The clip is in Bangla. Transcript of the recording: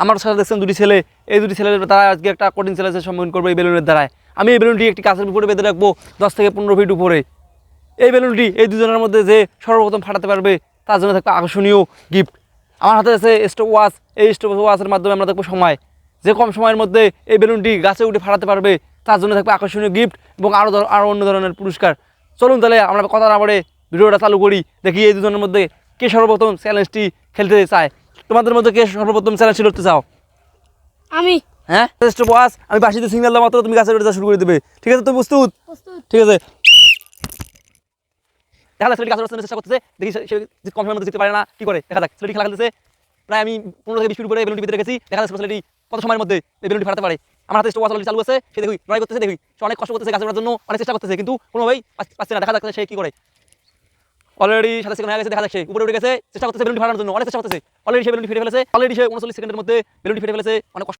আমার সাথে দেখছেন দুটি ছেলে, এই দুটি ছেলের তারা আজকে একটা কঠিন চ্যালেঞ্জের সম্মুখীন করবে এই বেলুনের দ্বারায়। আমি এই বেলুনটি একটি কাছের উপরে বেঁধে রাখবো 10 থেকে 15 ফিট উপরে। এই বেলুনটি এই দুজনের মধ্যে যে সর্বপ্রথম ফাটাতে পারবে তার জন্য থাকবে আকর্ষণীয় গিফট। আমার হাতে আছে স্টপ ওয়াচ। এই স্টপ ওয়াচের মাধ্যমে আমরা দেখবো সময়, যে কম সময়ের মধ্যে এই বেলুনটি গাছে উঠে ফাটাতে পারবে তার জন্য থাকবে আকর্ষণীয় গিফট এবং আরও অন্য ধরনের পুরস্কার। চলুন তাহলে আমরা কথা না বলে ভিডিওটা চালু করি, দেখি এই দুজনের মধ্যে কে সর্বপ্রথম চ্যালেঞ্জটি খেলতে চায়। তোমাদের মধ্যে কে সর্বপ্রথম চ্যালেঞ্জ করতে চাও? আমি। হ্যাঁ, স্টপ ওয়াচ। আমি বাসিতে সিগন্যাল দেওয়া মাত্র তুমি গাছে উঠে শুরু করে দেবে, ঠিক আছে? তুমি প্রস্তুত? ঠিক আছে। দেখা যাক ছেলেটি গাছের চেষ্টা করতেছে, দেখি সে কম সময়ের মধ্যে জিততে পারে না কি করে। দেখা যাক, ছেলেটি খেলা খেলতেছে। প্রায় আমি 15 থেকে 20 ফিট উপরে বেলুনটি ভিতরে রেখেছি। দেখা যাচ্ছে ছেলেটি কত সময়ের মধ্যে এই বেলুনটি ফাটাতে পারে। আমার হাতে স্টপ ওয়াচ অলরেডি চালু আছে। সে দেখি লড়াই করতেছে, দেখি সে অনেক কষ্ট করতেছে গাছে ওঠার জন্য, অনেক চেষ্টা করতেছে কিন্তু কোনোভাবেই পাচ্ছে না। দেখা যাচ্ছে সে কি করে। অলরেডি 27 সেকেন্ড হয়ে গেছে। দেখা যাচ্ছে উপরে উঠে গেছে, চেষ্টা করতেছে বেলুনটি ফাটানোর জন্য, অনেক চেষ্টা করতেছে। অলরেডি সে বেলুনটি ফেটে ফেলেছে। অলরেডি সে 39 সেকেন্ডের মধ্যে বেলুনটি ফেটে ফেলেছে। অনেক কষ্ট